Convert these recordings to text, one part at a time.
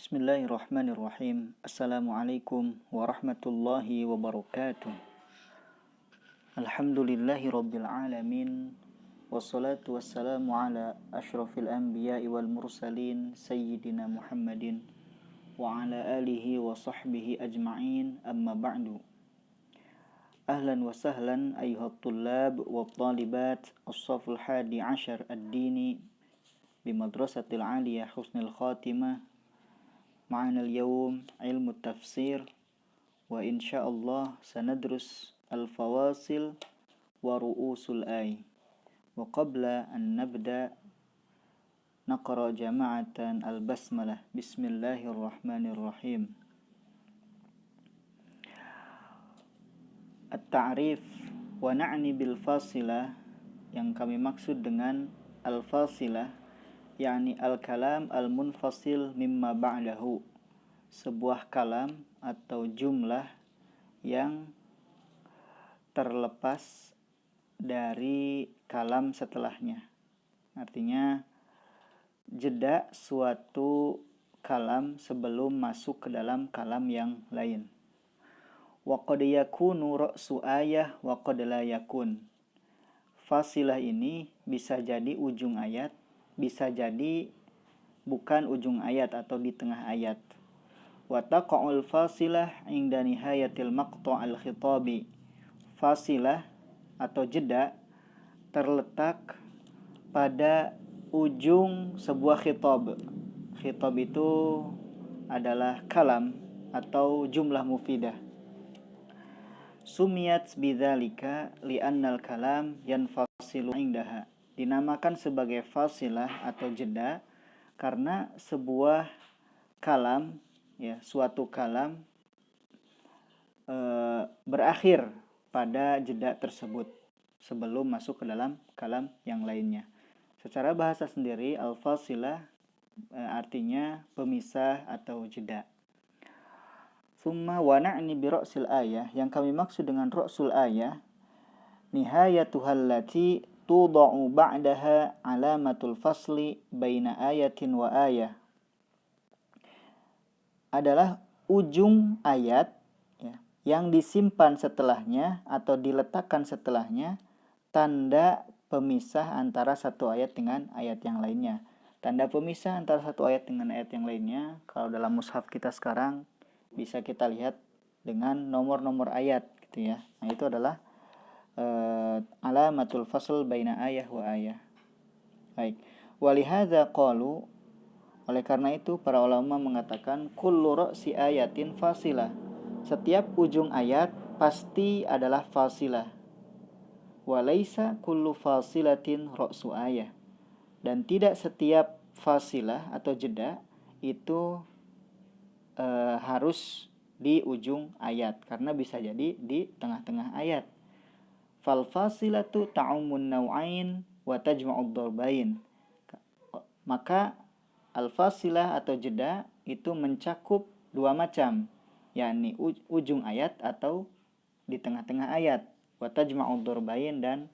Bismillahirrahmanirrahim. Assalamualaikum warahmatullahi wabarakatuh. Alhamdulillahi rabbil alamin. Wassalatu wassalamu ala ashrafil anbiya'i wal mursalin Sayyidina Muhammadin wa ala alihi wa sahbihi ajma'in, amma ba'du. Ahlan wa sahlan ayuhat tullab wa talibat as-saful hadi ashar ad-dini bimadrasatil aliyah husnul khatimah. Ma'ana al-yawm ilmu tafsir wa insyaallah sanadrus al-fawasil wa ru'usul ay. Wa qabla an nabda naqra jama'atan al-basmalah. Bismillahirrahmanirrahim. At-ta'rif wa na'ni bil fasilah, yang kami maksud dengan al-fasilah yakni al-kalam al-munfasil mimma ba'dahu, sebuah kalam atau jumlah yang terlepas dari kalam setelahnya. Artinya jeda suatu kalam sebelum masuk ke dalam kalam yang lain. Wa qad yakunu ra'su ayah wa qad la yakun. Fasilah ini bisa jadi ujung ayat, bisa jadi bukan ujung ayat atau di tengah ayat. Wa taqa'ul fasilah 'inda nihayatil maqta' al-khitabi. Fasilah atau jeda terletak pada ujung sebuah khitab. Khitab itu adalah kalam atau jumlah mufidah. Sumiyat bidzalika li'annal kalam yanfasilu 'indaha. Dinamakan sebagai fasilah atau jeda karena sebuah kalam, suatu kalam berakhir pada jeda tersebut sebelum masuk ke dalam kalam yang lainnya. Secara bahasa sendiri al-fasilah artinya pemisah atau jeda. Summa wa na'ni bi ra'sil ayah, yang kami maksud dengan ra'sul ayah nihayatuhal lati tuda'u ba'daha alamatul fasli baina ayatin wa ayah, adalah ujung ayat yang disimpan setelahnya atau diletakkan setelahnya tanda pemisah antara satu ayat dengan ayat yang lainnya. Tanda pemisah antara satu ayat dengan ayat yang lainnya, kalau dalam mushaf kita sekarang bisa kita lihat dengan nomor-nomor ayat gitu ya. Nah, itu adalah alamatul fasl baina ayah wa ayah. Baik. Walihadza qalu, oleh karena itu para ulama mengatakan kullu ra'si ayatin fasilah. Setiap ujung ayat pasti adalah fasilah. Wa laisa kullu fasilatin ra'su ayah. Dan tidak setiap fasilah atau jeda itu harus di ujung ayat, karena bisa jadi di tengah-tengah ayat. Fal fasilatu ta'ummun naw'ain wa tajma'ud darbain. Maka al-fasilah atau jeda itu mencakup dua macam, yakni ujung ayat atau di tengah-tengah ayat, wa tajma'ud darbain, dan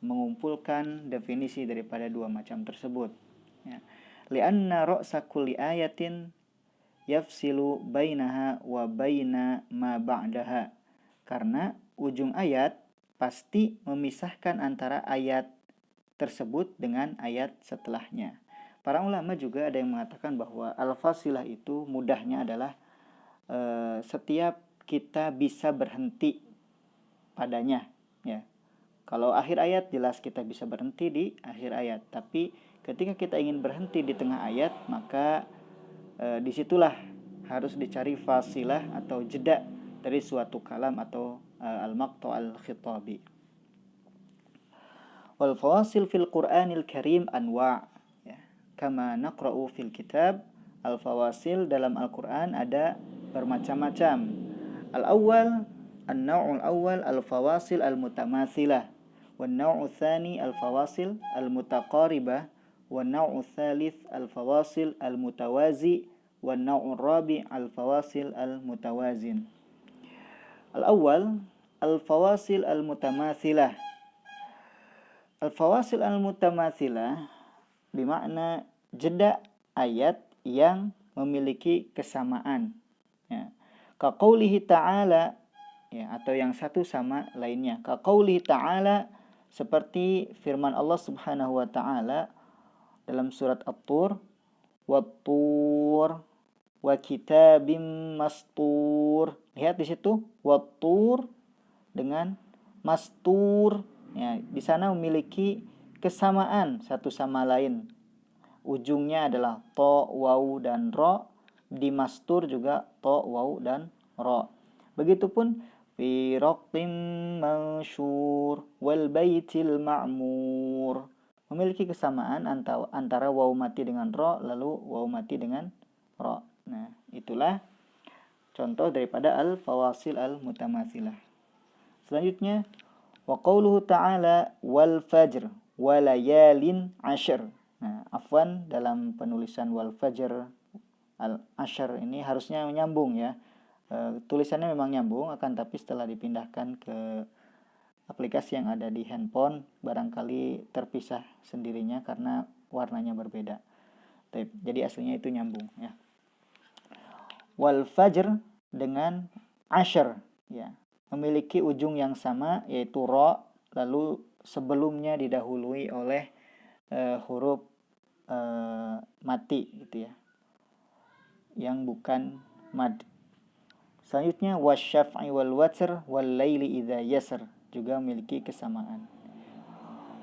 mengumpulkan definisi daripada dua macam tersebut. Li'anna ra'sa kulli ayatin yafsilu bainaha wa baina ma ba'daha. Karena ujung ayat pasti memisahkan antara ayat tersebut dengan ayat setelahnya. Para ulama juga ada yang mengatakan bahwa al-fasilah itu mudahnya adalah setiap kita bisa berhenti padanya. Ya. Kalau akhir ayat jelas kita bisa berhenti di akhir ayat. Tapi ketika kita ingin berhenti di tengah ayat, maka disitulah harus dicari fasilah atau jeda dari suatu kalam atau al-maqta' al-khitabi. Wal fawasil fil Qur'anil Karim anwa', kama naqra'u fil kitab. Al-fawasil dalam Al-Qur'an ada bermacam-macam. Al-awwal, an-naw'ul awwal al-fawasil al-mutamathilah, wan naw'u tsani al-fawasil al-mutaqaribah, wan naw'u tsalits al-fawasil al-mutawazi, wan naw'ur rabi' al-fawasil al-mutawazin. Al-awwal al-fawasil al-mutamathilah. Al-fawasil al-mutamathilah bermakna jeda ayat yang memiliki kesamaan. Ya. Ka qaulihi ta'ala, ya, atau yang satu sama lainnya. Ka qaulihi ta'ala, seperti firman Allah Subhanahu wa taala dalam surat At-Tur, wat-tur wa kitabim mastur. Lihat di situ wat-tur dengan mastur, ya, di sana memiliki kesamaan satu sama lain. Ujungnya adalah to, waw, dan ro. Di mastur juga to, waw, dan ro. Begitupun fi raqim mansyur wal baitil ma'mur. Memiliki kesamaan antara waw mati dengan ro, lalu waw mati dengan ro. Nah, itulah contoh daripada al-fawasil al-mutamathilah. Selanjutnya, wa qauluhu ta'ala wal fajr wa layalin ashr. Nah, afwan, dalam penulisan wal fajr al ashr ini harusnya menyambung, ya. Tulisannya memang nyambung, akan tapi setelah dipindahkan ke aplikasi yang ada di handphone barangkali terpisah sendirinya karena warnanya berbeda. Jadi aslinya itu nyambung, ya. Wal fajr dengan ashr, ya, memiliki ujung yang sama yaitu ro, lalu sebelumnya didahului oleh huruf mati gitu, ya, yang bukan mad. Selanjutnya wasyaf'i wal watr wal laili idza yasr juga memiliki kesamaan.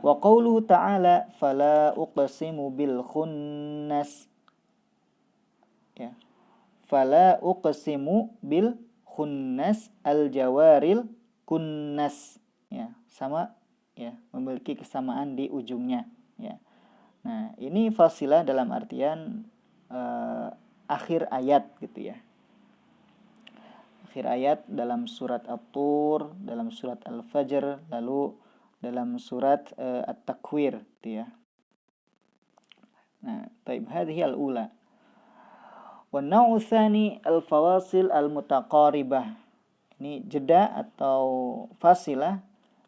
Wa qauluhu ta'ala fala uqsimu bil khunnas, ya, fala uqsimu bil khunnas al jawaril kunnas, ya, sama, ya, memiliki kesamaan di ujungnya, ya. Nah, ini fasilah dalam artian akhir ayat gitu, ya. Akhir ayat dalam surat At-Tur, dalam surat Al-Fajr, lalu dalam surat At-Takwir gitu, ya. Nah, taib hadhihi al-ula. Wa nau'u tsani al-fawasil al-mutaqaribah. Ini jeda atau fasilah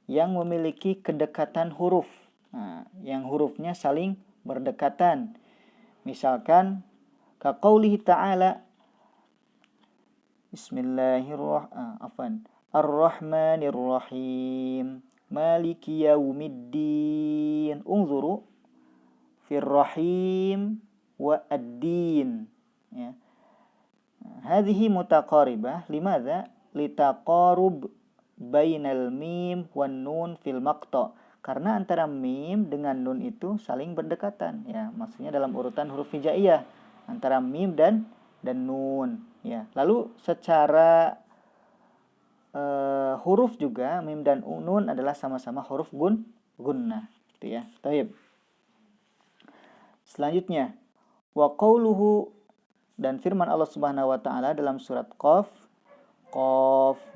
yang memiliki kedekatan huruf. Nah, yang hurufnya saling berdekatan. Misalkan ka qaulihi ta'ala Ar-Rahmanir-Rahim Maliki yaumiddin. Unzuru fir-Rahim wa ad-din, ya. Hadhihi mutaqaribah limadza litaqarub bainal mim wan nun fil maqta. Karena antara mim dengan nun itu saling berdekatan, ya, maksudnya dalam urutan huruf hijaiyah antara mim dan nun, ya. Lalu secara huruf juga mim dan nun adalah sama-sama huruf gunnah, gitu, ya. Baik. Selanjutnya wa qauluhu, dan firman Allah Subhanahu wa taala dalam surat Qaf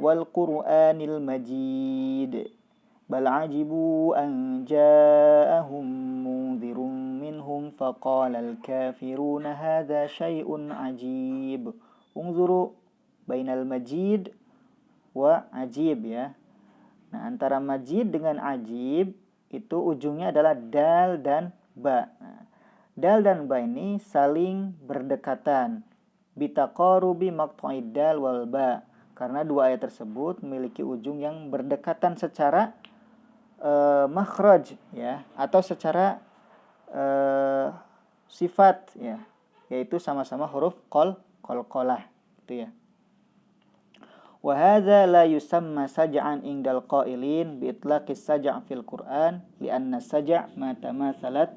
wal Qur'anil Majid bal ajibu an ja'ahum munzirun minhum faqalal kafiruna hadza syai'un ajib. Unzuru bainal majid wa ajib, ya. Nah, antara majid dengan ajib itu ujungnya adalah dal dan ba. Nah, dal dan ba ini saling berdekatan bitaqarubi maqta'id dal wal ba, karena dua ayat tersebut memiliki ujung yang berdekatan secara makhraj, ya, atau secara sifat, ya, yaitu sama-sama huruf qalqalah, gitu, ya. Wa hadza la yusamma saj'an indal qailin bi itlaqis saj'a fil Qur'an li'anna saj'a ma tamathalat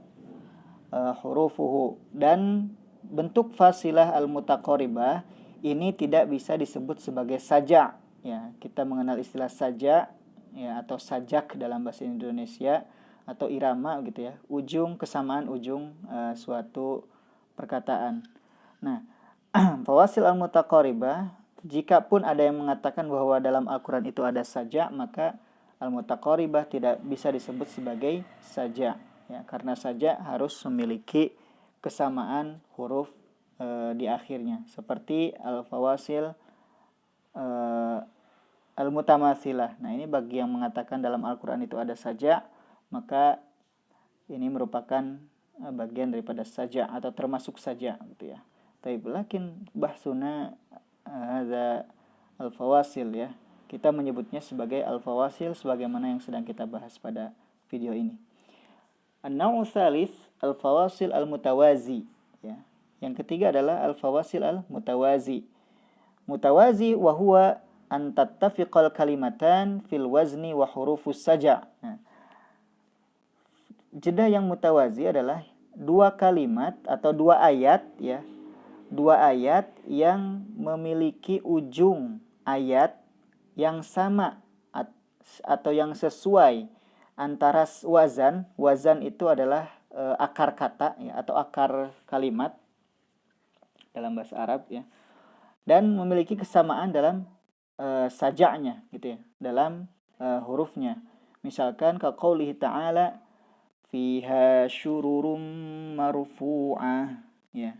hurufuhu. Dan bentuk fasilah al-mutaqaribah ini tidak bisa disebut sebagai saja, ya. Kita mengenal istilah saja, ya, atau sajak dalam bahasa Indonesia, atau irama gitu, ya, ujung, kesamaan ujung suatu perkataan. Nah, fawasil al-mutaqaribah, jika pun ada yang mengatakan bahwa dalam Al-Quran itu ada saja, maka al-mutaqaribah tidak bisa disebut sebagai saja, ya, karena saja harus memiliki kesamaan huruf di akhirnya, seperti al-fawasil al-mutamathilah. Nah, ini bagi yang mengatakan dalam Al-Quran itu ada saja, maka ini merupakan bagian daripada saja atau termasuk saja, gitu, ya. Taib, lakin bahsuna hadza al-fawasil ya. Kita menyebutnya sebagai al-fawasil sebagaimana yang sedang kita bahas pada video ini. An-naw'u tsalits al-fawasil al-mutawazi ya. Yang ketiga adalah al-fawasil al-mutawazi. Mutawazi wa huwa an tattafiqal kalimatan fil wazni wa hurufus saja. Nah, jeda yang mutawazi adalah dua kalimat atau dua ayat ya. Dua ayat yang memiliki ujung ayat yang sama atau yang sesuai antara wazan. Wazan itu adalah akar kata ya, atau akar kalimat dalam bahasa Arab ya. Dan memiliki kesamaan dalam saja'nya gitu ya, dalam hurufnya. Misalkan ka qoulihi ta'ala fiha syururum marfu'ah ya.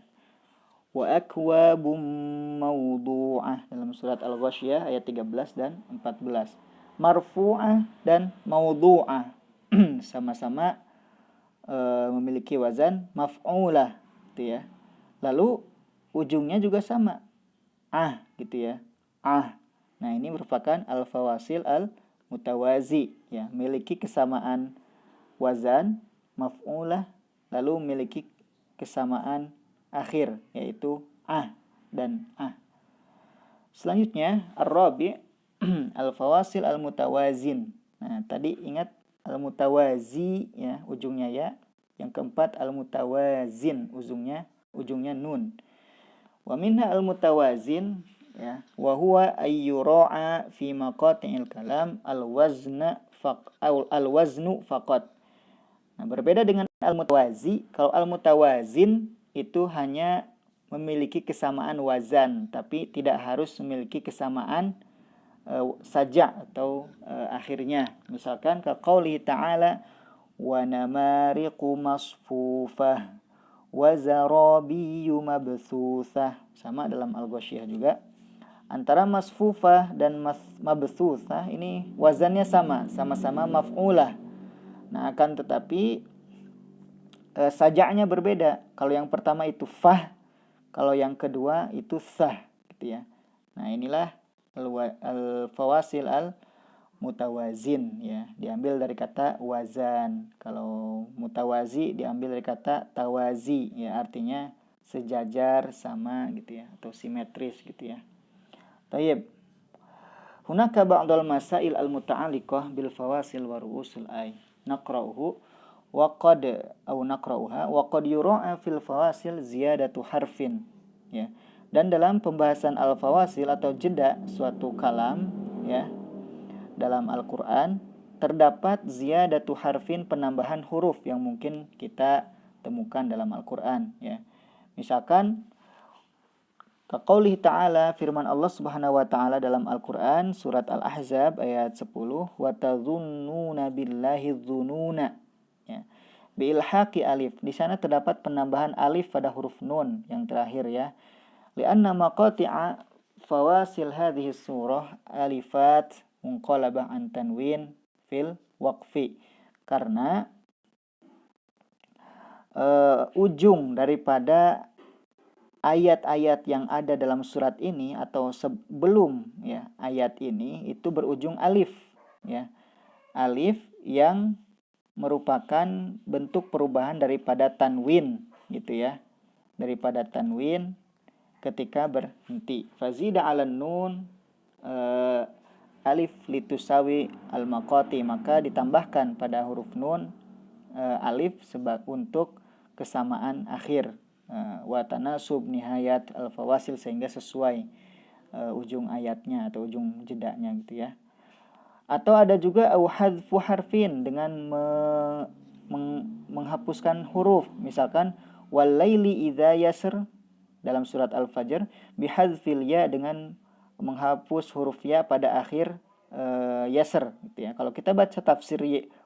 Wa akwabum mawdu'ah dalam surat Al-Ghasyiyah ayat 13 dan 14. Marfu'ah dan mawdu'ah sama-sama memiliki wazan maf'ulah gitu ya. Lalu ujungnya juga sama. Gitu ya. Nah, ini merupakan al-fawasil al-mutawazi ya, memiliki kesamaan wazan maf'ulah lalu memiliki kesamaan akhir yaitu dan Selanjutnya ar-rabi' al-fawasil al-mutawazin. Nah, tadi ingat al-mutawazi ya, ujungnya ya. Yang keempat al-mutawazin, ujungnya nun. Wa minha al-mutawazin ya, wa huwa ayyura'a fi maqati'il kalam al-waznu faqat. Nah, berbeda dengan al-mutawazi, kalau al-mutawazin itu hanya memiliki kesamaan wazan, tapi tidak harus memiliki kesamaan saja atau akhirnya. Misalkan ka qoulihi ta'ala wa namariqu masfufah wa zarabiyyu mabthusah. Sama dalam Al-Ghasyiyah juga. Antara masfufah dan mabthusah ini wazannya sama-sama maf'ulah. Nah, akan tetapi saja'nya berbeda. Kalau yang pertama itu fah, kalau yang kedua itu sah gitu ya. Nah, inilah al-fawasil al-mutawazin ya, diambil dari kata wazan. Kalau mutawazi diambil dari kata tawazi ya, artinya sejajar, sama gitu ya, atau simetris gitu ya. Tayyib. Hunaka ba'dal masail al-muta'alliqah bil fawasil wa ru'usul ay. Naqra'uhu wa qad yura'a fil fawasil ziyadatu harfin ya. Dan dalam pembahasan al-fawasil atau jeda suatu kalam ya, dalam Al-Qur'an terdapat ziyadatu harfin, penambahan huruf yang mungkin kita temukan dalam Al-Qur'an ya. Misalkan kaqaulihi ta'ala, firman Allah Subhanahu wa taala dalam Al-Qur'an surat Al-Ahzab ayat 10, wa tadhunnuna billahi dzununa ya. Biilhaqi alif, di sana terdapat penambahan alif pada huruf nun yang terakhir ya. Lianna maqati'a fawasil hadhihi surah alifat munqalabah an tanwin fil waqfi. Karena ujung daripada ayat-ayat yang ada dalam surat ini atau sebelum ya ayat ini itu berujung alif ya. Alif yang merupakan bentuk perubahan daripada tanwin gitu ya. Daripada tanwin ketika berhenti. Fazida 'alan nun alif litusawi al-maqati, maka ditambahkan pada huruf nun alif untuk kesamaan akhir. Wa tanasub nihayat al-fawasil, sehingga sesuai ujung ayatnya atau ujung jedanya gitu ya. Atau ada juga au hadfu harfin, dengan menghapuskan huruf. Misalkan walaili idza yasr dalam surat Al-Fajr, bihadzfil ya, dengan menghapus huruf ya pada akhir yasr gitu ya. Kalau kita baca tafsir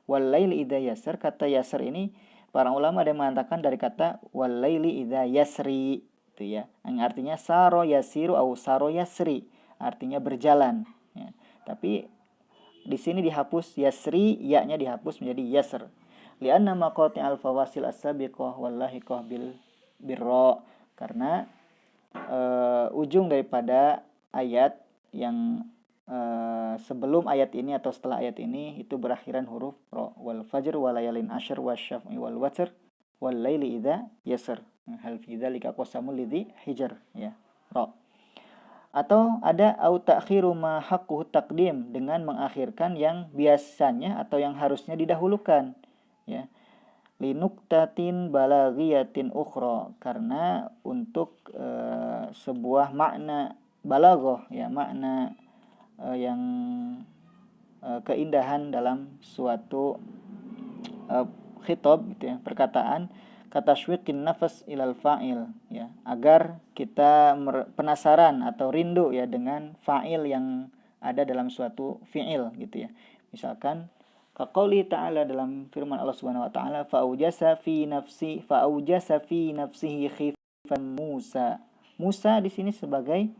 walaili idza yasr, kata yasr ini para ulama ada yang mengatakan dari kata walaili idza yasri gitu ya, yang artinya saro yasiru au saro yasri, artinya berjalan ya. Tapi di sini dihapus yasri, ya-nya dihapus menjadi yasr. Li'anna maqati' al-fawasil as-sabiqah wal lahiqah bil birra, karena ujung daripada ayat yang sebelum ayat ini atau setelah ayat ini itu berakhiran huruf ro. Wal fajr wa layalin ashr wasyaf'i wal watr wal laili idza yasr. Hal fi dzalika qasamul lidzi hijr, ya. Ro. Atau ada au ta'khiru ma haqquhu taqdim, dengan mengakhirkan yang biasanya atau yang harusnya didahulukan, ya. Linuktatin balaghiyatin ukhra, karena untuk sebuah makna balaghah, ya, makna yang keindahan dalam suatu khitab gitu ya, perkataan, katashwiqin nafas ilal fa'il, ya, agar kita penasaran atau rindu ya dengan fa'il yang ada dalam suatu fi'il gitu ya. Misalkan kaqouli ta'ala, dalam firman Allah Subhanahu wa taala, fa'aujasa fi nafsihi khifan Musa. Musa di sini sebagai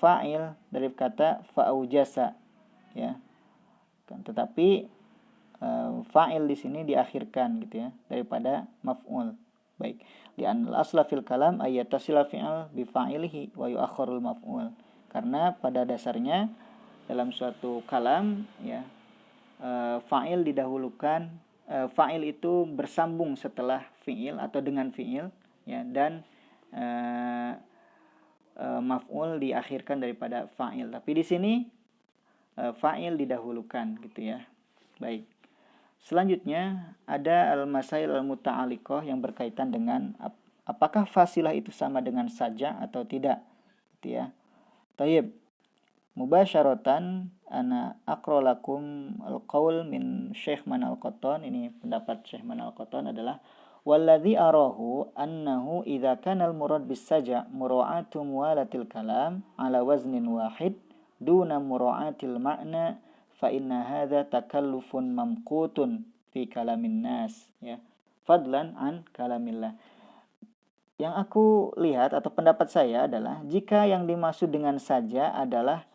fa'il dari kata fa'aujasa, ya. Tetapi fa'il di sini diakhirkan gitu ya daripada maf'ul. Baik. Li'anal asla fil kalam ayatasila fi'al bi fa'ilihi wa yu'akhkharul maf'ul. Karena pada dasarnya dalam suatu kalam, ya, fa'il didahulukan, fa'il itu bersambung setelah fi'il atau dengan fi'il, ya, dan maf'ul diakhirkan daripada fa'il. Tapi di sini fa'il didahulukan gitu ya. Baik. Selanjutnya ada al-masail al-muta'alliqah yang berkaitan dengan apakah fasilah itu sama dengan saja atau tidak, gitu ya. Tayyib. Mubasyaratan ana aqra lakum al-qaul min Syekh Man al-Qattan. Ini pendapat Syekh Man al-Qattan adalah walladzi arahu annahu idza kana al-murad bis saja mura'atu muwalatil kalam ala waznin wahid duna mura'atil ma'na fa inna hadza takallufun mamqutun fi kalamin nas, ya, fadlan an kalamillah. Yang aku lihat atau pendapat saya adalah jika yang dimaksud dengan saja adalah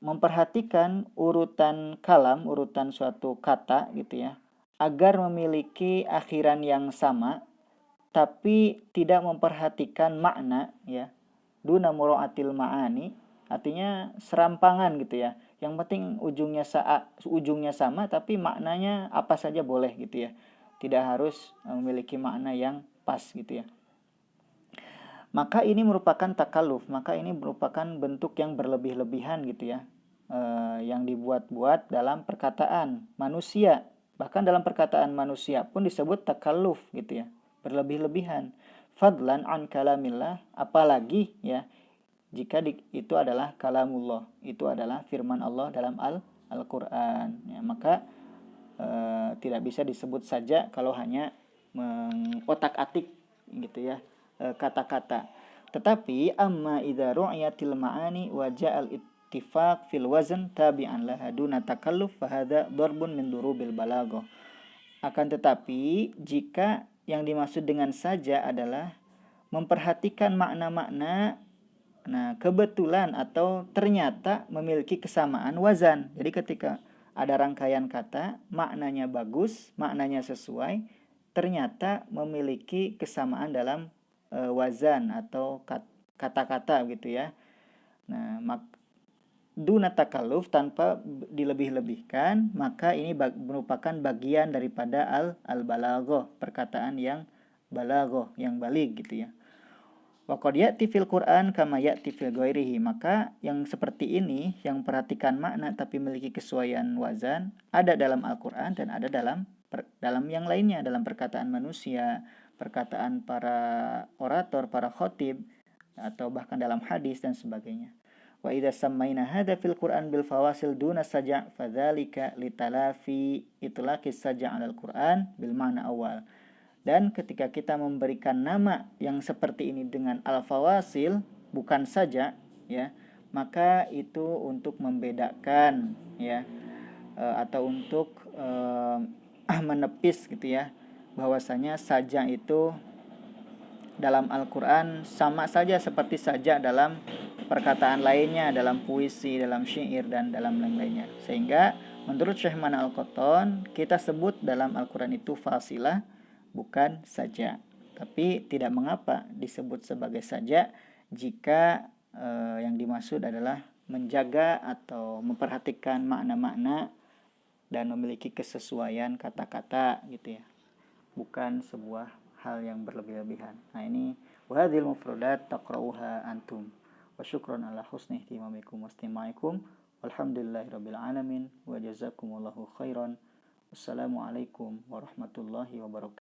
memperhatikan urutan kalam, urutan suatu kata gitu ya, agar memiliki akhiran yang sama tapi tidak memperhatikan makna, ya. Duna mura'atil ma'ani, artinya serampangan gitu ya. Yang penting ujungnya sama tapi maknanya apa saja boleh gitu ya. Tidak harus memiliki makna yang pas gitu ya. Maka ini merupakan takalluf, maka ini merupakan bentuk yang berlebih-lebihan gitu ya. Yang dibuat-buat dalam perkataan manusia. Bahkan dalam perkataan manusia pun disebut takalluf gitu ya. Berlebih-lebihan. Fadlan an kalamillah, apalagi ya jika itu adalah kalamullah, itu adalah firman Allah dalam Al-Qur'an, ya, maka tidak bisa disebut saja kalau hanya mengotak-atik gitu ya kata-kata. Tetapi amma idza ru'yatil ma'ani wa ja'al ittifaq fil wazn tabi'an laha duna takalluf fa hadza darbun min durubil balaghah. Akan tetapi jika yang dimaksud dengan saja adalah memperhatikan makna-makna, nah, kebetulan atau ternyata memiliki kesamaan wazan. Jadi ketika ada rangkaian kata, maknanya bagus, maknanya sesuai, ternyata memiliki kesamaan dalam wazan atau kata-kata gitu ya. Nah, duna takalluf, tanpa dilebih-lebihkan, maka ini merupakan bagian daripada al-balaghah, perkataan yang balaghah, yang baligh gitu ya. Wa qad ya'ti fil Qur'an kama ya'ti fil ghairihi, maka yang seperti ini, yang perhatikan makna tapi memiliki kesesuaian wazan, ada dalam Al-Qur'an dan ada dalam yang lainnya, dalam perkataan manusia, perkataan para orator, para khatib, atau bahkan dalam hadis dan sebagainya. Wa idza sammaina hadza fil Qur'an bil fawasil duna saja' fadzalika litalafi itlaqis saja' 'alal Qur'an bil ma'na awal. Dan ketika kita memberikan nama yang seperti ini dengan al-fawasil, bukan saja, ya, maka itu untuk membedakan, ya, atau untuk menepis gitu ya, bahwasanya saja itu dalam Al-Qur'an sama saja seperti saja dalam perkataan lainnya, dalam puisi, dalam syair, dan dalam lain-lainnya. Sehingga menurut Syekh Man al-Qattan, kita sebut dalam Al-Qur'an itu fasilah, bukan saja. Tapi tidak mengapa disebut sebagai saja jika yang dimaksud adalah menjaga atau memperhatikan makna-makna dan memiliki kesesuaian kata-kata gitu ya, bukan sebuah hal yang berlebih-lebihan. Nah ini wahadil mufradat taqra'uha antum wa syukran ala husni ihtimamikum wastimaikum walhamdulillahirabbil alamin wa jazakumullahu khairan. Wassalamualaikum warahmatullahi wabarakatuh.